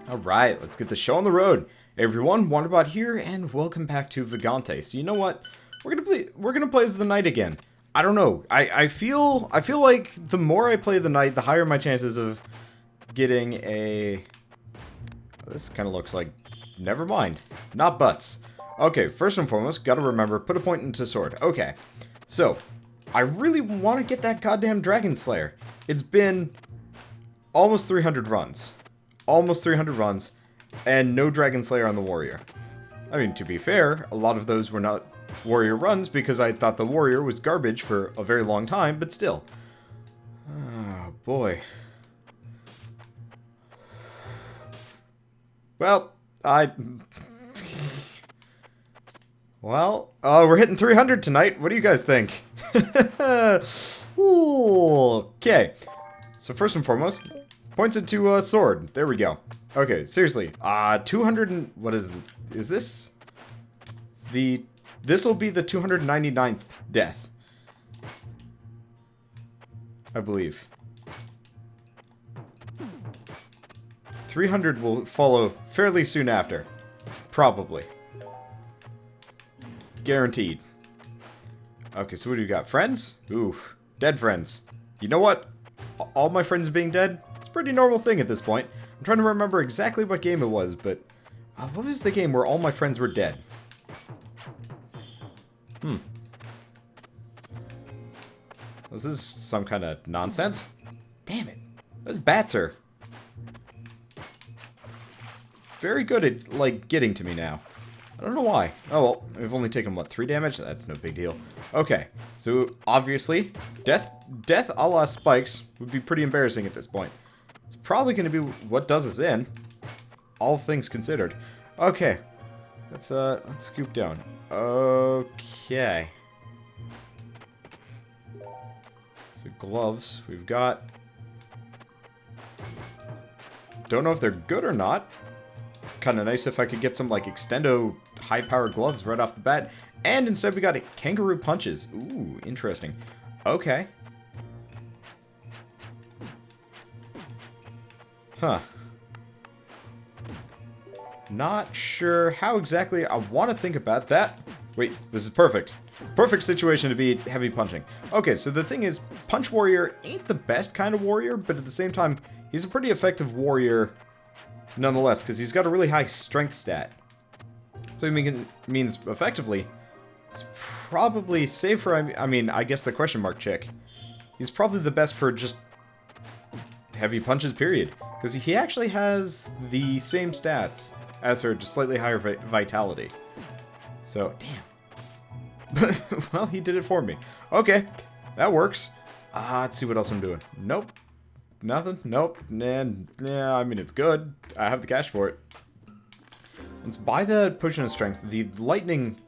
Alright, let's get the show on the road. Hey everyone, Wanderbot here, and welcome back to Vagante. So you know what? We're gonna play as the knight again. I don't know. I feel like the more I play the knight, the higher my chances of getting a... This kind of looks like... Never mind. Not butts. Okay, first and foremost, gotta remember, put a point into sword. Okay, so, I really want to get that goddamn Dragon Slayer. It's been almost 300 runs. Almost 300 runs, and no Dragon Slayer on the warrior. I mean, to be fair, a lot of those were not warrior runs because I thought the warrior was garbage for a very long time, but still. Oh, boy. Well, we're hitting 300 tonight. What do you guys think? Ooh, okay. So first and foremost, points into a sword. There we go. Okay, seriously. 200 and... What is this? This will be the 299th death. I believe. 300 will follow fairly soon after. Probably. Guaranteed. Okay, so what do you got? Friends? Ooh, dead friends. You know what? All my friends being dead? It's a pretty normal thing at this point. I'm trying to remember exactly what game it was, but... what was the game where all my friends were dead? This is some kind of nonsense? Damn it. Those bats are... very good at, like, getting to me now. I don't know why. Oh, well, I've only taken, what, 3 damage? That's no big deal. Okay, so, obviously, death a la Spikes would be pretty embarrassing at this point. It's probably going to be what does us in, all things considered. Okay, let's scoop down. Okay. So, gloves, we've got... Don't know if they're good or not. Kind of nice if I could get some, like, extendo high-power gloves right off the bat. And instead we got kangaroo punches. Ooh, interesting. Okay. Huh. Not sure how exactly I want to think about that. Wait, this is perfect. Perfect situation to be heavy punching. Okay, so the thing is, Punch Warrior ain't the best kind of warrior, but at the same time, he's a pretty effective warrior nonetheless, because he's got a really high strength stat. So he means, effectively, it's probably safe for, I mean, I guess the question mark chick. He's probably the best for just heavy punches, period. Because he actually has the same stats as her, just slightly higher vitality. So, damn. Well, he did it for me. Okay, that works. Let's see what else I'm doing. Nope. Nothing? Nope. Nah, I mean, it's good. I have the cash for it. Let's buy the potion of strength. The lightning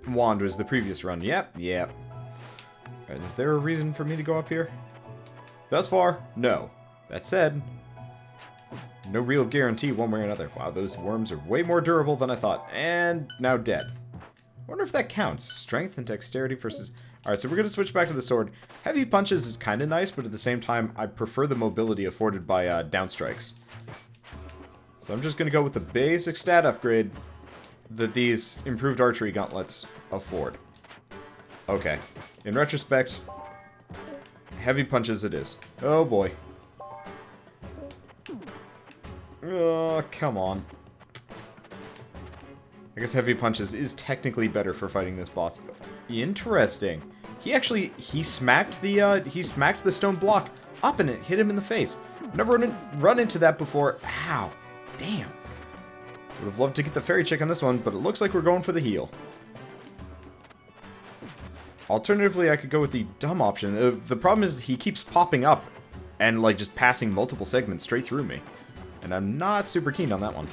wand was the previous run. Yep. Alright, is there a reason for me to go up here? Thus far, no. That said, no real guarantee one way or another. Wow, those worms are way more durable than I thought. And now dead. I wonder if that counts. Strength and dexterity versus... Alright, so we're going to switch back to the sword. Heavy punches is kind of nice, but at the same time, I prefer the mobility afforded by down strikes. So I'm just going to go with the basic stat upgrade that these improved archery gauntlets afford. Okay. In retrospect, heavy punches it is. Oh boy. Oh, come on. I guess heavy punches is technically better for fighting this boss. Interesting. He smacked the stone block up and it hit him in the face. Never run into that before. Ow. Damn. Would have loved to get the fairy chick on this one, but it looks like we're going for the heal. Alternatively, I could go with the dumb option. The problem is he keeps popping up and, like, just passing multiple segments straight through me. And I'm not super keen on that one.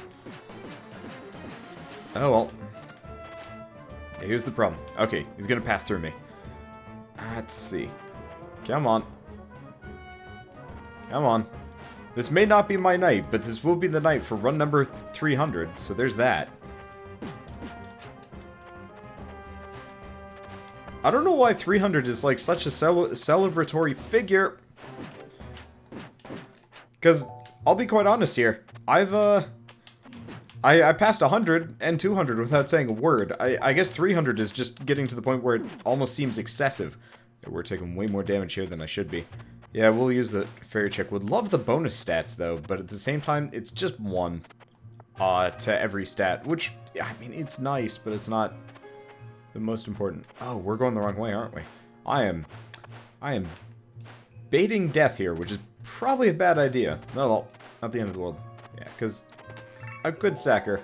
Oh, well. Here's the problem. Okay, he's gonna pass through me. Let's see. Come on. Come on. This may not be my night, but this will be the night for run number 300, so there's that. I don't know why 300 is like such a celebratory figure. Because I'll be quite honest here. I passed 100 and 200 without saying a word. I guess 300 is just getting to the point where it almost seems excessive. We're taking way more damage here than I should be. Yeah, we'll use the fairy chick. Would love the bonus stats, though, but at the same time, it's just 1 to every stat, which, I mean, it's nice, but it's not the most important. Oh, we're going the wrong way, aren't we? I am baiting death here, which is probably a bad idea. No, well, not the end of the world. Yeah, because I could sack her,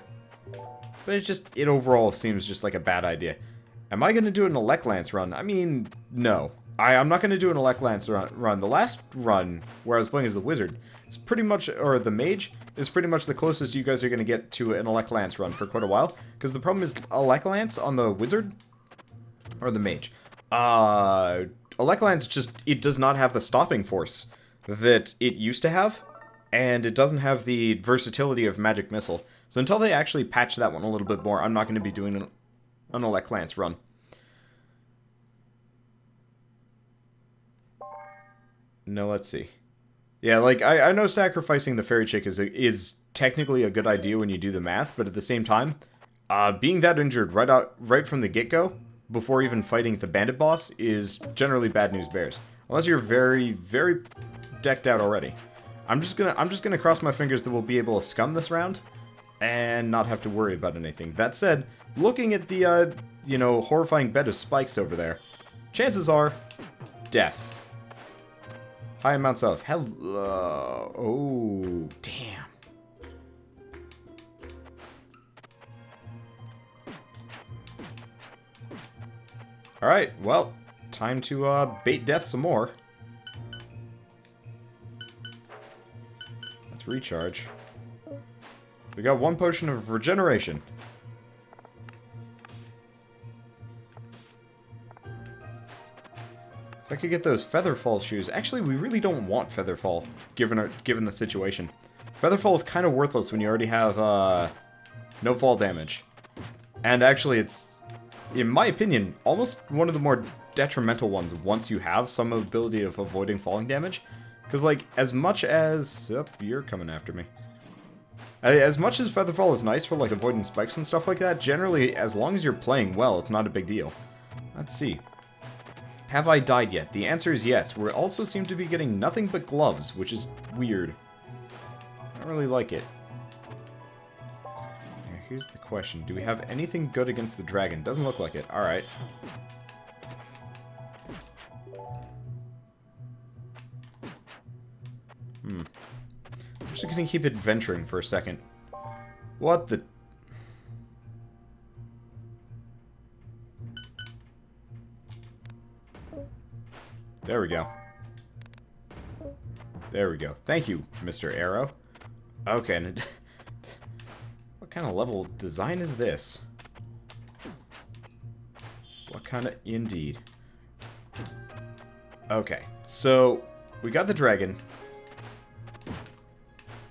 but it overall seems just like a bad idea. Am I going to do an Elect Lance run? I mean, no. I'm not going to do an Elect Lance run. The last run, where I was playing as the Wizard, is pretty much, or the Mage, is pretty much the closest you guys are going to get to an Elect Lance run for quite a while. Because the problem is, Elect Lance on the Wizard, or the Mage, Elect Lance it does not have the stopping force that it used to have, and it doesn't have the versatility of Magic Missile. So until they actually patch that one a little bit more, I'm not going to be doing an Elect Lance run. No, let's see. Yeah, like, I know sacrificing the fairy chick is technically a good idea when you do the math, but at the same time, being that injured right from the get-go, before even fighting the bandit boss, is generally bad news bears. Unless you're very, very decked out already. I'm just gonna cross my fingers that we'll be able to scum this round, and not have to worry about anything. That said, looking at the, you know, horrifying bed of spikes over there, chances are, death. High amounts of. Hello. Oh, damn. Alright, well, time to bait death some more. Let's recharge. We got 1 potion of regeneration. If I could get those Featherfall shoes. Actually, we really don't want Featherfall, given the situation. Featherfall is kind of worthless when you already have no fall damage. And actually, it's, in my opinion, almost one of the more detrimental ones once you have some ability of avoiding falling damage. Because, like, as much as... Oh, you're coming after me. As much as Featherfall is nice for, like, avoiding spikes and stuff like that, generally, as long as you're playing well, it's not a big deal. Let's see. Have I died yet? The answer is yes. We also seem to be getting nothing but gloves, which is weird. I don't really like it. Now, here's the question. Do we have anything good against the dragon? Doesn't look like it. Alright. I'm just gonna keep adventuring for a second. What the... There we go. There we go. Thank you, Mr. Arrow. Okay, and what kind of level design is this? What kind of... Indeed. Okay, so we got the dragon.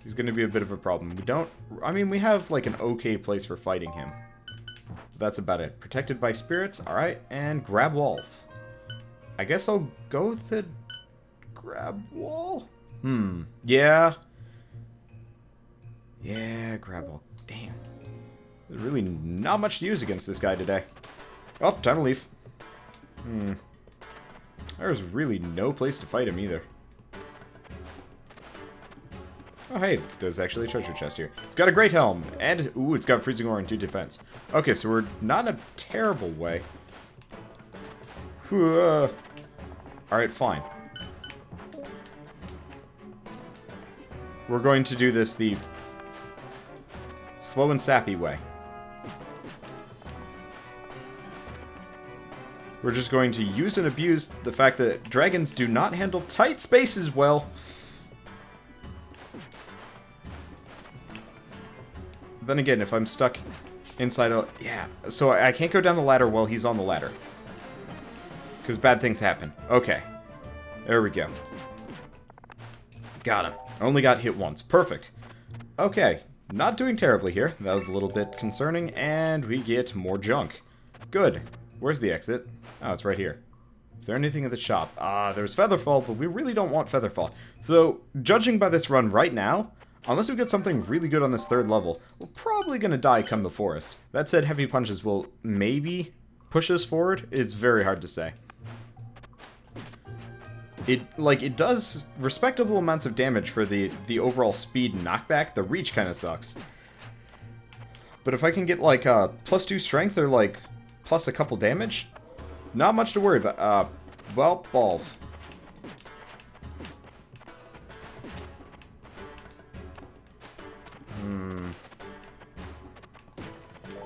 He's going to be a bit of a problem. We don't... I mean, we have, like, an okay place for fighting him. That's about it. Protected by spirits. Alright, and grab walls. I guess I'll go with the grab wall? Yeah. Yeah, grab wall. Damn. There's really not much to use against this guy today. Oh, time to leave. There's really no place to fight him either. Oh, hey, there's actually a treasure chest here. It's got a great helm, and, ooh, it's got freezing aura and 2 defense. Okay, so we're not in a terrible way. Alright, fine. We're going to do this the slow and sappy way. We're just going to use and abuse the fact that dragons do not handle tight spaces well. Then again, if I'm stuck inside a... Yeah, so I can't go down the ladder while he's on the ladder. Because bad things happen. Okay. There we go. Got him. Only got hit once. Perfect. Okay. Not doing terribly here. That was a little bit concerning. And we get more junk. Good. Where's the exit? Oh, it's right here. Is there anything at the shop? There's Featherfall, but we really don't want Featherfall. So, judging by this run right now, unless we get something really good on this 3rd level, we're probably going to die come the forest. That said, heavy punches will maybe push us forward. It's very hard to say. It does respectable amounts of damage for the overall speed knockback. The reach kind of sucks. But if I can get, like, +2 strength or, like, plus a couple damage, not much to worry about. Well, balls.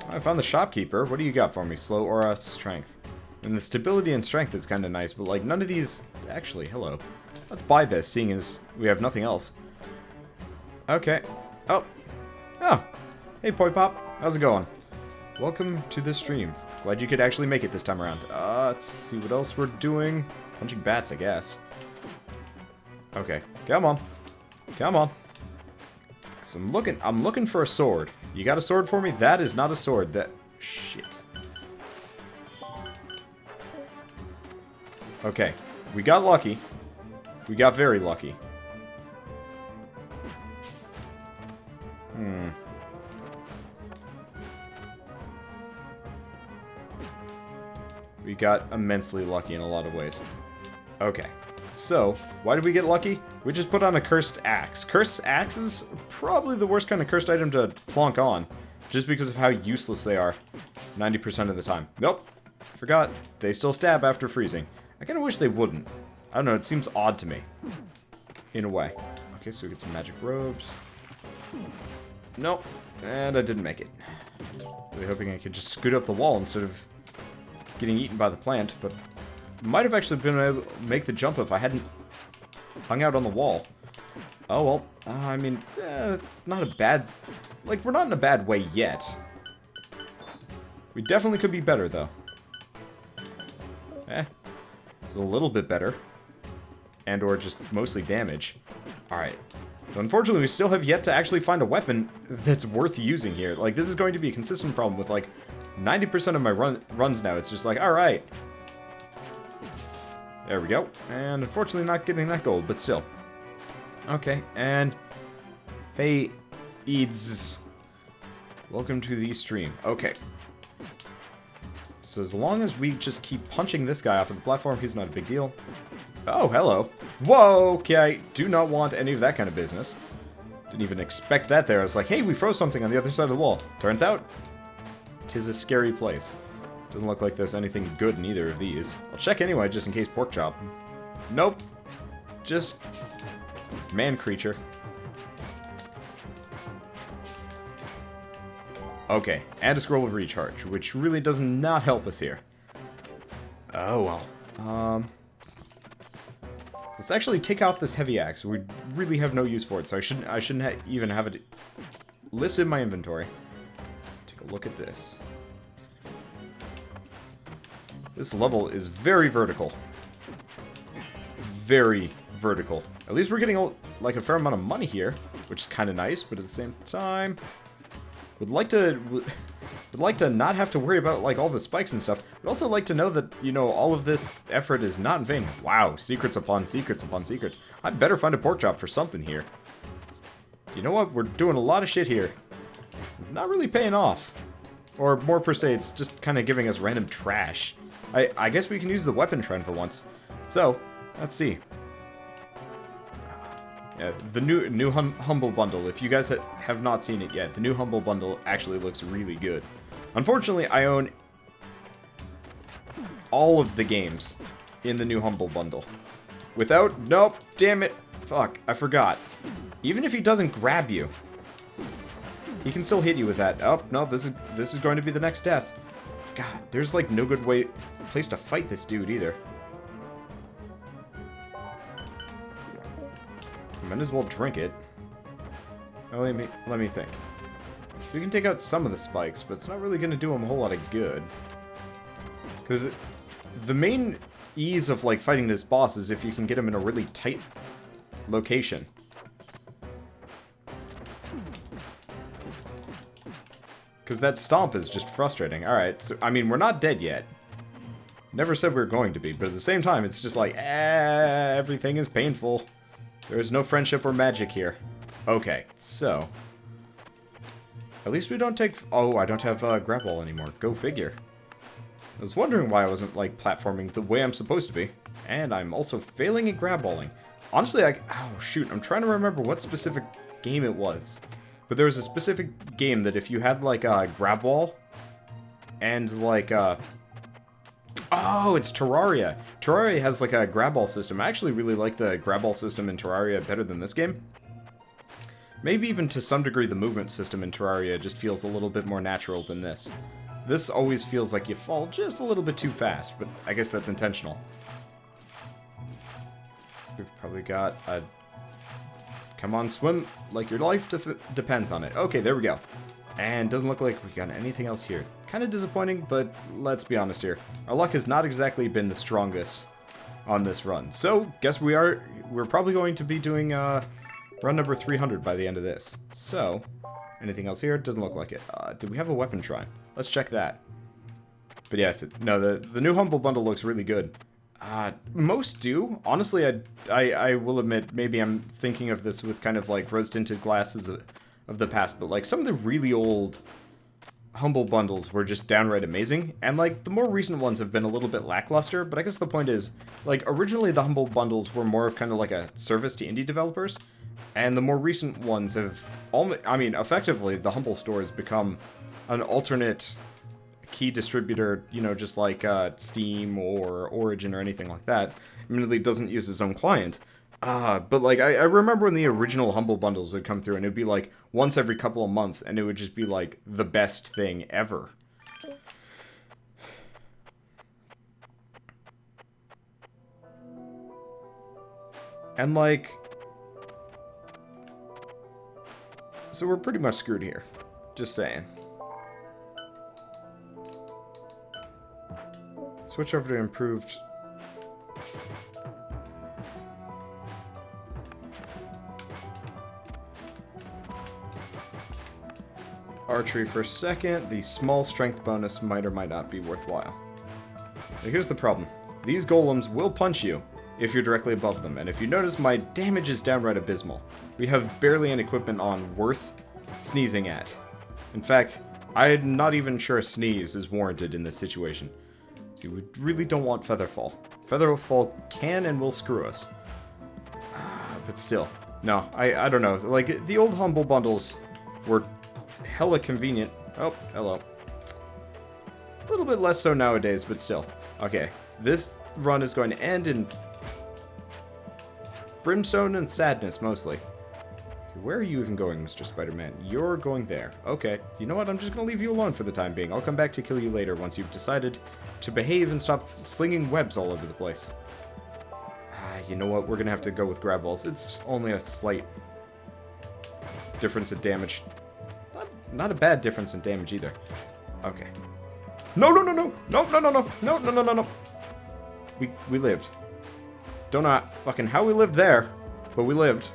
I found the shopkeeper. What do you got for me? Slow aura, strength. And the stability and strength is kind of nice, but, like, none of these... Actually, hello. Let's buy this, seeing as we have nothing else. Okay. Oh. Oh. Hey, Poi Pop. How's it going? Welcome to the stream. Glad you could actually make it this time around. Let's see what else we're doing. Punching bats, I guess. Okay. Come on. Come on. So I'm looking for a sword. You got a sword for me? That is not a sword. That... Shit. Okay. We got lucky. We got very lucky. We got immensely lucky in a lot of ways. Okay. So, why did we get lucky? We just put on a cursed axe. Cursed axes are probably the worst kind of cursed item to plonk on, just because of how useless they are 90% of the time. Nope. Forgot. They still stab after freezing. I kind of wish they wouldn't. I don't know, it seems odd to me. In a way. Okay, so we get some magic robes. Nope. And I didn't make it. Really hoping I could just scoot up the wall instead of getting eaten by the plant, but might have actually been able to make the jump if I hadn't hung out on the wall. Oh, well. I mean, it's not a bad... Like, we're not in a bad way yet. We definitely could be better, though. It's a little bit better. And or just mostly damage. Alright. So unfortunately, we still have yet to actually find a weapon that's worth using here. Like, this is going to be a consistent problem with, like, 90% of my runs now. It's just like, alright. There we go. And unfortunately not getting that gold, but still. Okay, and... Hey, Eads. Welcome to the stream. Okay. So as long as we just keep punching this guy off of the platform, he's not a big deal. Oh, hello. Whoa, okay. Do not want any of that kind of business. Didn't even expect that there. I was like, hey, we froze something on the other side of the wall. Turns out, 'tis a scary place. Doesn't look like there's anything good in either of these. I'll check anyway, just in case pork chop. Nope. Just man creature. Okay, and a scroll of recharge, which really does not help us here. Oh, well. Let's actually take off this heavy axe. We really have no use for it, so I shouldn't even have it listed in my inventory. Take a look at this. This level is very vertical. Very vertical. At least we're getting like a fair amount of money here, which is kind of nice, but at the same time, would like to not have to worry about like all the spikes and stuff. Would also like to know that, you know, all of this effort is not in vain. Wow, secrets upon secrets upon secrets. I better find a pork chop for something here. You know what? We're doing a lot of shit here. Not really paying off. Or more per se, it's just kind of giving us random trash. I guess we can use the weapon trend for once. So, let's see. Yeah, the new Humble Bundle. If you guys have not seen it yet, the new Humble Bundle actually looks really good. Unfortunately, I own all of the games in the new Humble Bundle. Without... Nope, damn it. Fuck, I forgot. Even if he doesn't grab you, he can still hit you with that. Oh, no, this is going to be the next death. God, there's like no good place to fight this dude either. Might as well drink it. Oh, let me think. So we can take out some of the spikes, but it's not really going to do him a whole lot of good. Because the main ease of like fighting this boss is if you can get him in a really tight location. Because that stomp is just frustrating. Alright, so I mean, we're not dead yet. Never said we were going to be, but at the same time, it's just like, everything is painful. There is no friendship or magic here. Okay, so... At least we don't take... Oh, I don't have grab ball anymore. Go figure. I was wondering why I wasn't, like, platforming the way I'm supposed to be. And I'm also failing at grab balling. Honestly, oh, shoot. I'm trying to remember what specific game it was. But there was a specific game that if you had, like, a grab ball and, like, Oh, it's Terraria. Terraria has, like, a grab ball system. I actually really like the grab ball system in Terraria better than this game. Maybe even to some degree the movement system in Terraria just feels a little bit more natural than this. This always feels like you fall just a little bit too fast, but I guess that's intentional. We've probably got a... Come on, swim like your life depends on it. Okay, there we go. And doesn't look like we got anything else here. Kind of disappointing, but let's be honest here. Our luck has not exactly been the strongest on this run. So, guess we're probably going to be doing run number 300 by the end of this. So, anything else here? Doesn't look like it. Do we have a weapon shrine? Let's check that. But yeah, no, the new Humble Bundle looks really good. Most do. Honestly, I will admit, maybe I'm thinking of this with kind of like rose-tinted glasses of the past, but like some of the really old Humble Bundles were just downright amazing, and like the more recent ones have been a little bit lackluster, but I guess the point is, like originally the Humble Bundles were more of kind of like a service to indie developers, and the more recent ones have, I mean, effectively the Humble Store has become an alternate key distributor, you know, just like Steam or Origin or anything like that. Admittedly, it doesn't use its own client. But like, I remember when the original Humble Bundles would come through, and it would be like once every couple of months, and it would just be like the best thing ever. And like, so we're pretty much screwed here. Just saying. Switch over to improved. Archery for a second. The small strength bonus might or might not be worthwhile. Now here's the problem. These golems will punch you if you're directly above them, and if you notice, my damage is downright abysmal. We have barely any equipment on worth sneezing at. In fact, I'm not even sure a sneeze is warranted in this situation. See, we really don't want Featherfall. Featherfall can and will screw us. But still. No, I don't know. Like, the old Humble Bundles were hella convenient. Oh, hello. A little bit less so nowadays, but still. Okay, this run is going to end in brimstone and sadness, mostly. Where are you even going, Mr. Spider-Man? You're going there. Okay, you know what? I'm just going to leave you alone for the time being. I'll come back to kill you later once you've decided to behave and stop slinging webs all over the place. You know what? We're going to have to go with grab balls. It's only a slight difference in damage. Not a bad difference in damage either. Okay. No, no, no, no! No, no, no, no! No, no, no, no, no! We lived. Don't know fucking how we lived there, but we lived.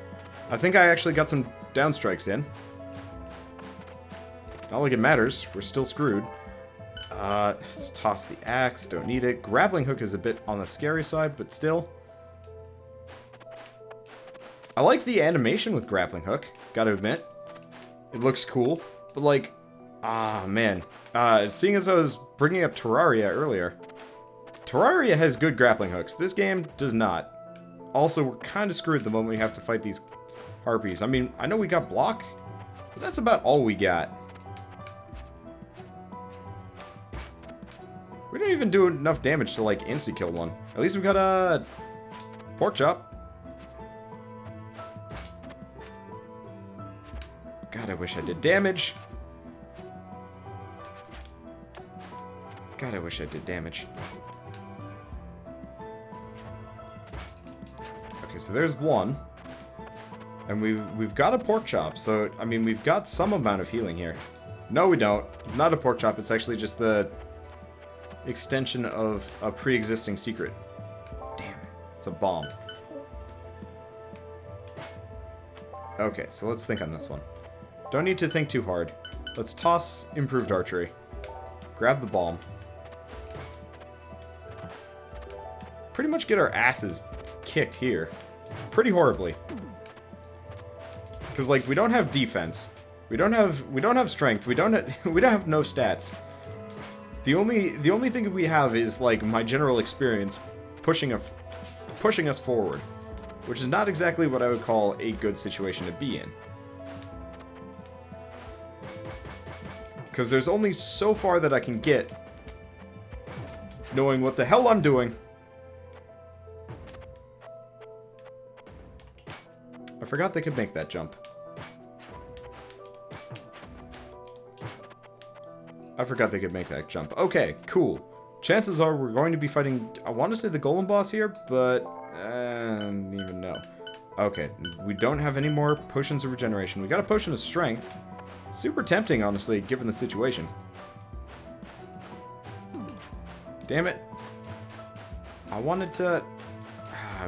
I think I actually got some down strikes in. Not like it matters. We're still screwed. Let's toss the axe. Don't need it. Grappling hook is a bit on the scary side, but still. I like the animation with grappling hook. Gotta admit. It looks cool. But like, man. Seeing as I was bringing up Terraria earlier. Terraria has good grappling hooks. This game does not. Also, we're kind of screwed the moment we have to fight these harpies. I mean, I know we got block, but that's about all we got. We don't even do enough damage to, like, insta-kill one. At least we got a pork chop. God, I wish I did damage. God, I wish I did damage. Okay, so there's one. And we've got a pork chop, so, I mean, we've got some amount of healing here. No, we don't. Not a pork chop, it's actually just the extension of a pre-existing secret. Damn, it's a bomb. Okay, so let's think on this one. Don't need to think too hard. Let's toss improved archery. Grab the bomb. Pretty much get our asses kicked here. Pretty horribly. Because, like, we don't have defense. We don't have strength. We don't have no stats. The only thing we have is, like, my general experience pushing us forward, which is not exactly what I would call a good situation to be in. Because there's only so far that I can get knowing what the hell I'm doing. I forgot they could make that jump. Okay, cool. Chances are we're going to be fighting, I want to say the golem boss here, but I don't even know. Okay, we don't have any more potions of regeneration. We got a potion of strength. Super tempting, honestly, given the situation. Damn it. I wanted to...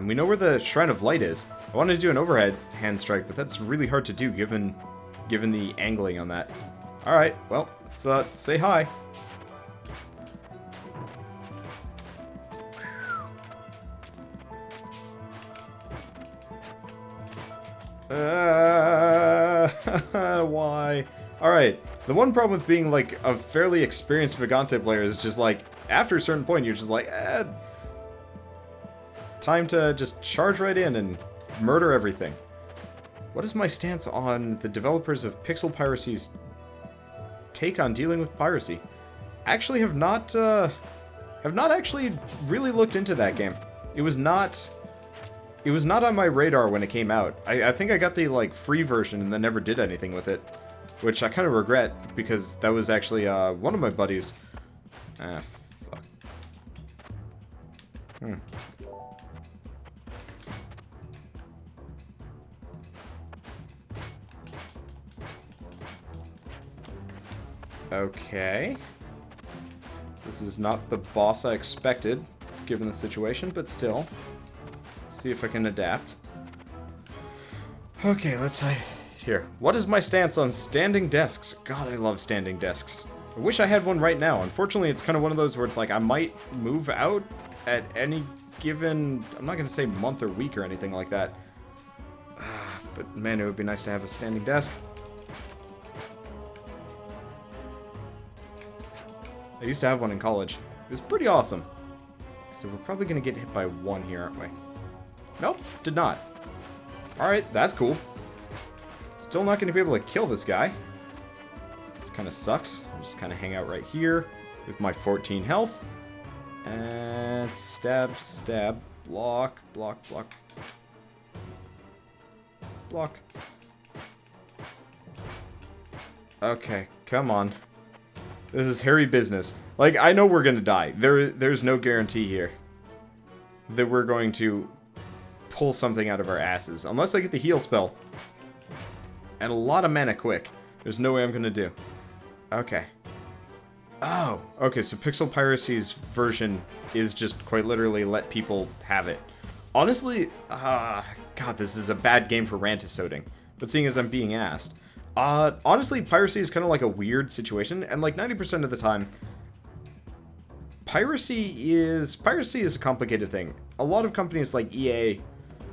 we know where the Shrine of Light is. I wanted to do an overhead hand strike, but that's really hard to do given the angling on that. Alright, well, let's say hi. Why? Alright, the one problem with being, like, a fairly experienced Vagante player is just, like, after a certain point, you're just like, time to just charge right in and murder everything. What is my stance on the developers of Pixel Piracy's take on dealing with piracy? Actually have not actually really looked into that game. It was not on my radar when it came out. I think I got the, like, free version and then never did anything with it, which I kind of regret because that was actually one of my buddies. Fuck. Okay. This is not the boss I expected, given the situation, but still. Let's see if I can adapt. Okay, let's... Here. What is my stance on standing desks? God, I love standing desks. I wish I had one right now. Unfortunately, it's kind of one of those where it's like, I might move out at any given... I'm not going to say month or week or anything like that. But, man, it would be nice to have a standing desk. I used to have one in college. It was pretty awesome. So we're probably going to get hit by one here, aren't we? Nope, did not. Alright, that's cool. Still not going to be able to kill this guy. Kind of sucks. I'll just kind of hang out right here with my 14 health. And stab, stab, block, block, block. Block. Okay, come on. This is hairy business. Like, I know we're gonna die. There's no guarantee here that we're going to pull something out of our asses. Unless I get the heal spell. And a lot of mana quick. There's no way I'm gonna do. Okay. Oh, okay, so Pixel Piracy's version is just quite literally let people have it. Honestly, God, this is a bad game for rantisoding. But seeing as I'm being asked. Honestly, piracy is kind of like a weird situation, and like 90% of the time, piracy is a complicated thing. A lot of companies like EA,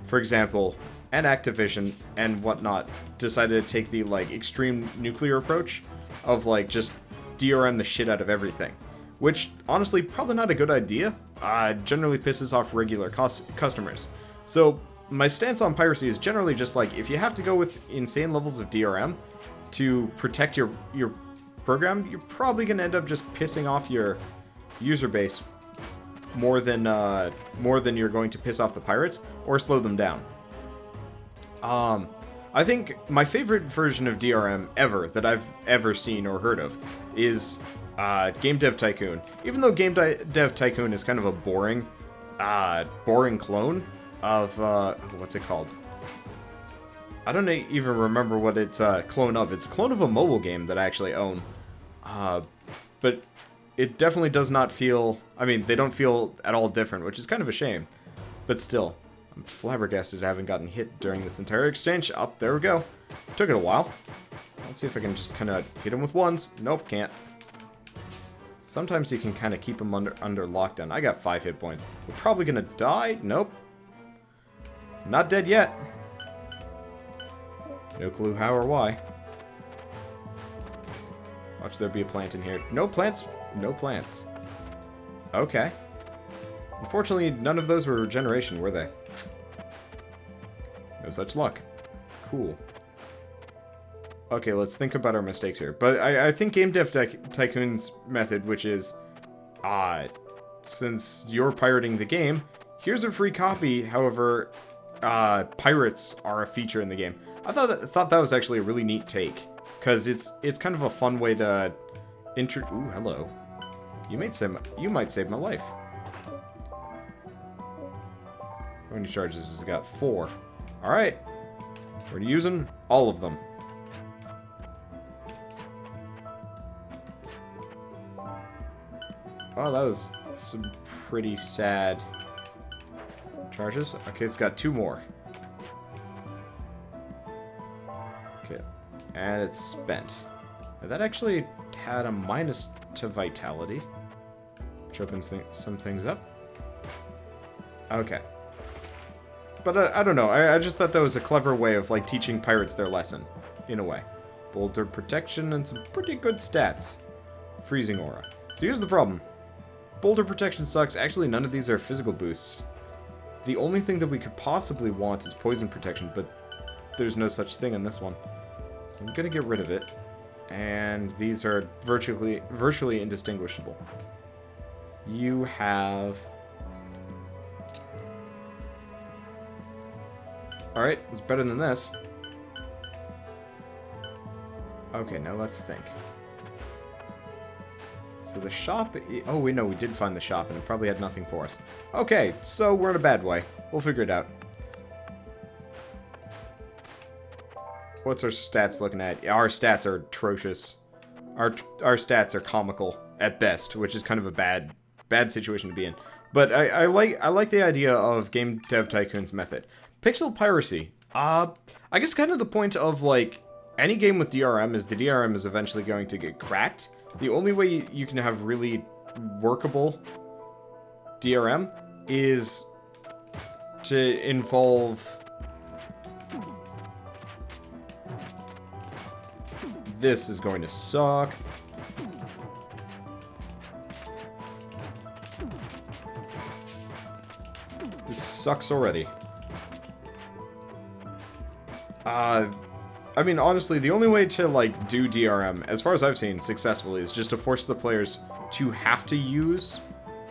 for example, and Activision and whatnot, decided to take the like extreme nuclear approach of like just DRM the shit out of everything, which honestly probably not a good idea. Generally pisses off regular customers. So my stance on piracy is generally just like, if you have to go with insane levels of DRM to protect your program, you're probably going to end up just pissing off your user base more than you're going to piss off the pirates or slow them down. I think my favorite version of DRM ever that I've ever seen or heard of is Game Dev Tycoon. Even though Game Dev Tycoon is kind of a boring clone of, what's it called? I don't even remember what it's a clone of. It's a clone of a mobile game that I actually own. But it definitely does not feel... I mean, they don't feel at all different, which is kind of a shame. But still, I'm flabbergasted I haven't gotten hit during this entire exchange. Oh, there we go. Took it a while. Let's see if I can just kind of hit him with ones. Nope, can't. Sometimes you can kind of keep them under lockdown. I got 5 hit points. We're probably going to die. Nope. Not dead yet. No clue how or why. Watch there be a plant in here. No plants. No plants. Okay. Unfortunately, none of those were regeneration, were they? No such luck. Cool. Okay, let's think about our mistakes here. But I think Game Dev Tycoon's method, which is, since you're pirating the game, here's a free copy. However, pirates are a feature in the game. I thought that was actually a really neat take, because it's kind of a fun way to ooh, hello. You might save my life. How many charges has it got? 4. All right. We're using all of them. Oh, that was some pretty sad charges. Okay, it's got 2 more. Okay, and it's spent. Now, that actually had a minus to vitality, which opens some things up. Okay. But I don't know. I just thought that was a clever way of, like, teaching pirates their lesson, in a way. Boulder protection and some pretty good stats. Freezing aura. So here's the problem. Boulder protection sucks. Actually, none of these are physical boosts. The only thing that we could possibly want is poison protection, but there's no such thing in this one. So I'm gonna get rid of it. And these are virtually indistinguishable. You have... Alright, it's better than this. Okay, now let's think. So the shop... Oh, wait, no, we did find the shop, and it probably had nothing for us. Okay, so we're in a bad way. We'll figure it out. What's our stats looking at? Our stats are atrocious. Our stats are comical at best, which is kind of a bad situation to be in. But I like the idea of Game Dev Tycoon's method. Pixel piracy. I guess kind of the point of, like, any game with DRM is the DRM is eventually going to get cracked. The only way you can have really workable DRM is to involve this is going to suck. This sucks already. I mean, honestly, the only way to, like, do DRM, as far as I've seen successfully, is just to force the players to have to use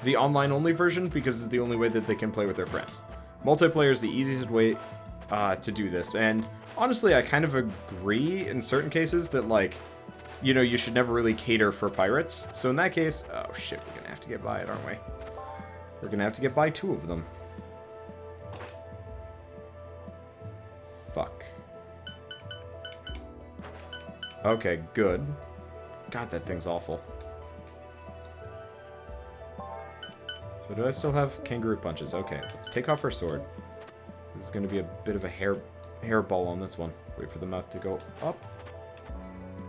the online-only version, because it's the only way that they can play with their friends. Multiplayer is the easiest way to do this, and honestly, I kind of agree in certain cases that, like, you know, you should never really cater for pirates. So in that case, oh shit, we're gonna have to get by it, aren't we? We're gonna have to get by 2 of them. Fuck. Okay, good. God, that thing's awful. So do I still have kangaroo punches? Okay, let's take off our sword. This is going to be a bit of a hairball on this one. Wait for the mouth to go up.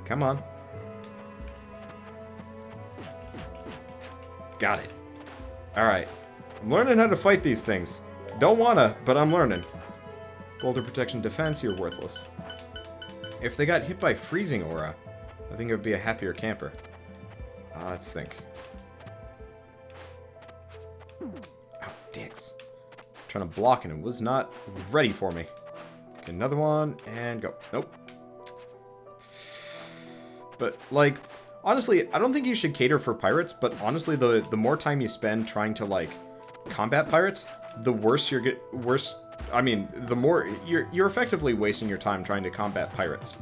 Come on. Got it. Alright. I'm learning how to fight these things. Don't wanna, but I'm learning. Boulder protection defense, you're worthless. If they got hit by freezing aura, I think it would be a happier camper. Let's think. Oh, dicks. Trying to block and it was not ready for me. Okay, another one, and go. Nope. But, like, honestly, I don't think you should cater for pirates, but honestly, the more time you spend trying to, like, combat pirates, the worse I mean, the more you're effectively wasting your time trying to combat pirates.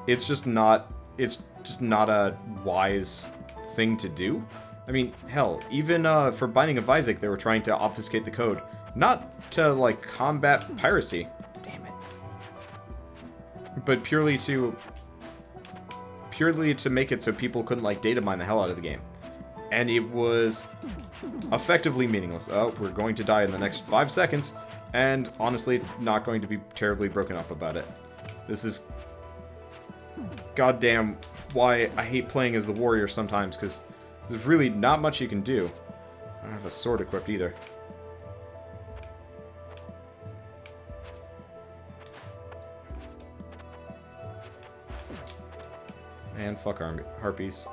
It's just not a wise thing to do. I mean, hell, even for Binding of Isaac, they were trying to obfuscate the code, not to, like, combat piracy. Damn it. But purely to make it so people couldn't, like, data mine the hell out of the game. And it was effectively meaningless. Oh, we're going to die in the next 5 seconds. And honestly, not going to be terribly broken up about it. This is goddamn why I hate playing as the warrior sometimes, because there's really not much you can do. I don't have a sword equipped either. And fuck harpies.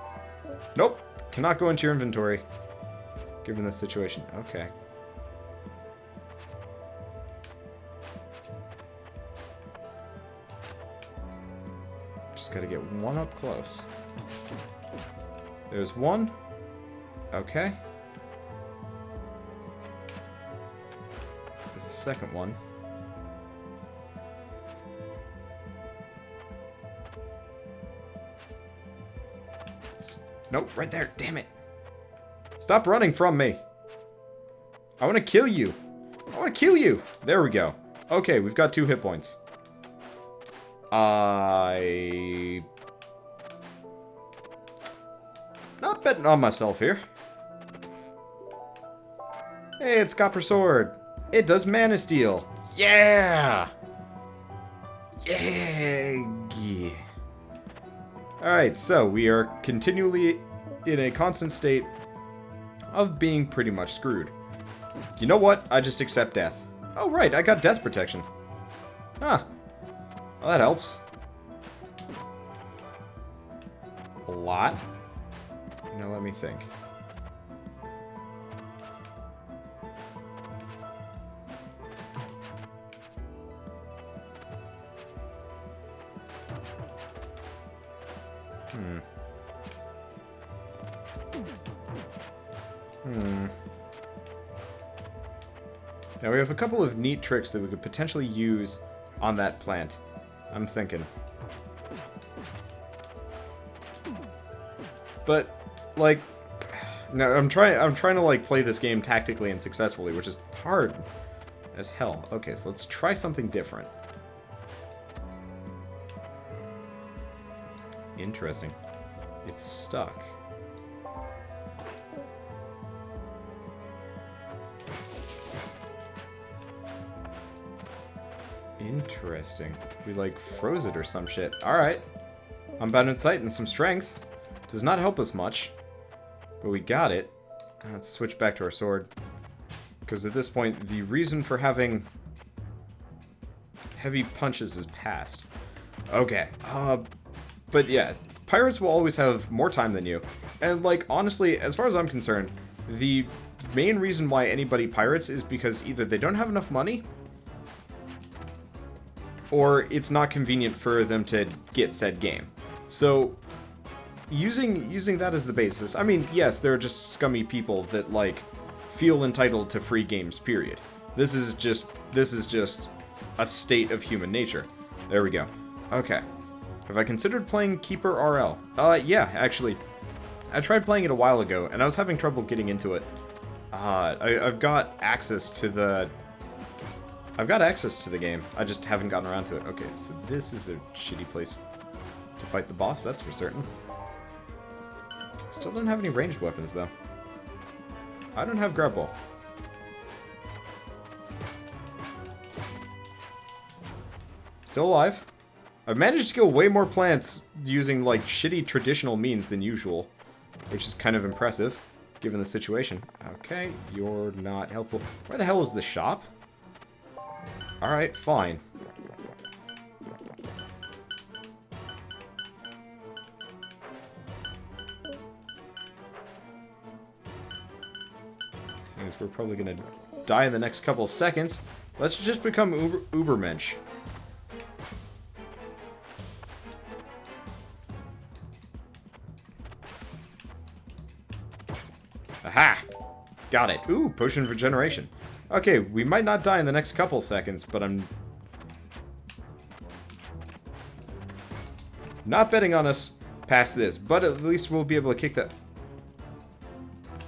Nope. Cannot go into your inventory. Given this situation. Okay. Just gotta get one up close. There's one. Okay. There's a second one. Nope, right there. Damn it. Stop running from me. I want to kill you. I want to kill you. There we go. Okay, we've got 2 hit points. Not betting on myself here. Hey, it's Copper Sword. It does Mana Steal. Yeah! Yeah! Alright, so we are continually in a constant state of being pretty much screwed. You know what? I just accept death. Oh, right, I got death protection. Huh. Well, that helps. A lot. Now let me think. Now we have a couple of neat tricks that we could potentially use on that plant. I'm thinking. But, like, no, I'm trying to like play this game tactically and successfully, which is hard as hell. Okay, so let's try something different. Interesting. It's stuck. Interesting. We, like, froze it or some shit. Alright. Unbounded sight and some strength. Does not help us much. But we got it. Let's switch back to our sword. Because at this point, the reason for having heavy punches is past. Okay. But yeah. Pirates will always have more time than you. And, like, honestly, as far as I'm concerned, the main reason why anybody pirates is because either they don't have enough money, or it's not convenient for them to get said game. So, using that as the basis, I mean, yes, there are just scummy people that, like, feel entitled to free games, period. This is just a state of human nature. There we go. Okay. Have I considered playing Keeper RL? Yeah, actually. I tried playing it a while ago, and I was having trouble getting into it. I've got access to the game. I just haven't gotten around to it. Okay, so this is a shitty place to fight the boss, that's for certain. Still don't have any ranged weapons, though. I don't have grapple. Still alive. I've managed to kill way more plants using, like, shitty traditional means than usual, which is kind of impressive, given the situation. Okay, you're not helpful. Where the hell is the shop? Alright, fine. Seems we're probably gonna die in the next couple of seconds. Let's just become Ubermensch. Aha! Got it. Ooh, potion of regeneration. Okay, we might not die in the next couple seconds, but I'm not betting on us past this, but at least we'll be able to kick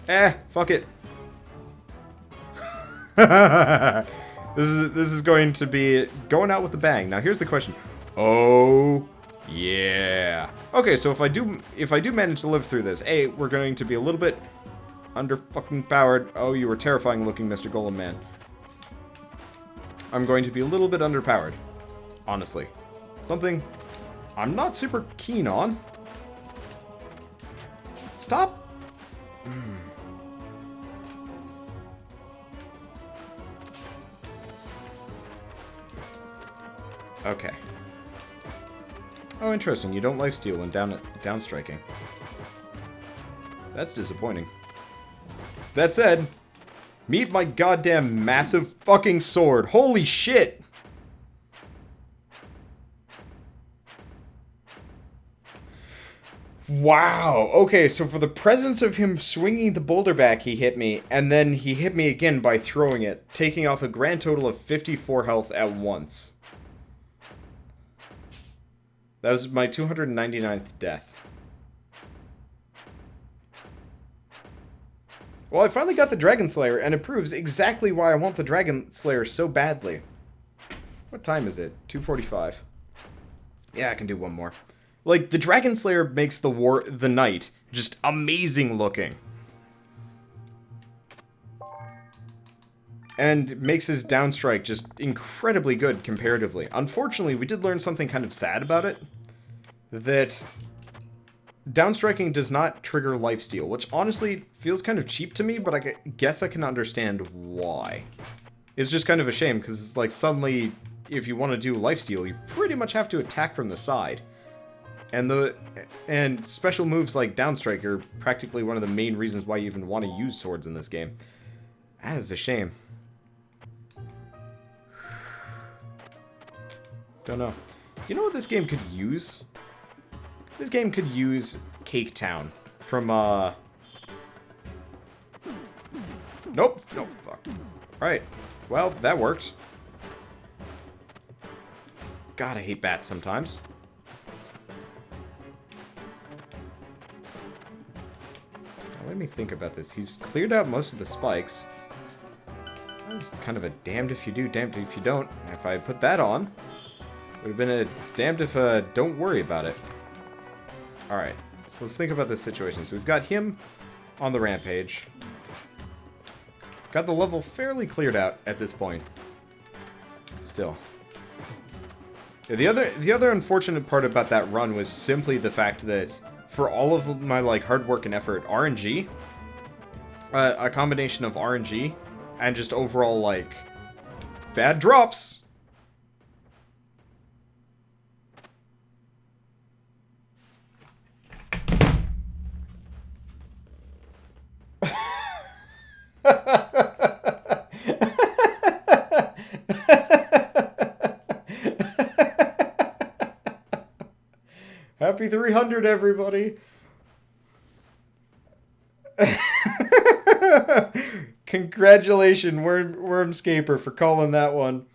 that. Fuck it. This is going to be going out with a bang. Now here's the question. Oh yeah. Okay, so if I do manage to live through this, we're going to be a little bit under fucking powered. Oh, you were terrifying looking, Mr. Golem Man. I'm going to be a little bit underpowered, honestly. Something I'm not super keen on. Stop. Okay. Oh, interesting. You don't lifesteal when down striking. That's disappointing. That said, meet my goddamn massive fucking sword. Holy shit! Wow. Okay, so for the presence of him swinging the boulder back, he hit me, and then he hit me again by throwing it, taking off a grand total of 54 health at once. That was my 299th death. Well, I finally got the Dragon Slayer, and it proves exactly why I want the Dragon Slayer so badly. What time is it? 2:45. Yeah, I can do one more. Like, the Dragon Slayer makes the knight just amazing looking. And makes his downstrike just incredibly good comparatively. Unfortunately, we did learn something kind of sad about it. That downstriking does not trigger lifesteal, which honestly feels kind of cheap to me, but I guess I can understand why. It's just kind of a shame, because it's like suddenly, if you want to do lifesteal, you pretty much have to attack from the side. And special moves like downstrike are practically one of the main reasons why you even want to use swords in this game. That is a shame. Don't know. You know what this game could use? This game could use Cake Town from, Nope. No, fuck. Alright. Well, that worked. God, I hate bats sometimes. Now, let me think about this. He's cleared out most of the spikes. That was kind of a damned if you do, damned if you don't. If I put that on, it would have been a damned if, don't worry about it. Alright, so let's think about this situation. So we've got him on the rampage. Got the level fairly cleared out at this point. Still. Yeah, the other unfortunate part about that run was simply the fact that for all of my like hard work and effort, RNG, a combination of RNG and just overall like bad drops. Happy 300, everybody! Congratulations, Wormscaper, for calling that one.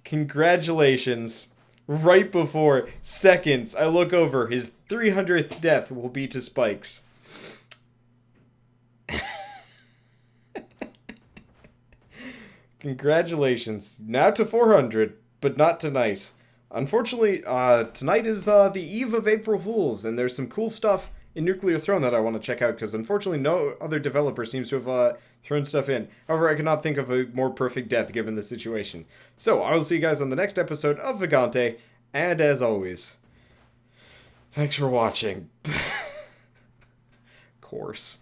Congratulations. Right before seconds, I look over, his 300th death will be to spikes. Congratulations. Now to 400, but not tonight. Unfortunately, tonight is the eve of April Fools, and there's some cool stuff in Nuclear Throne that I want to check out, because unfortunately no other developer seems to have thrown stuff in. However, I cannot think of a more perfect death given the situation. So, I will see you guys on the next episode of Vagante, and as always, thanks for watching. Of course.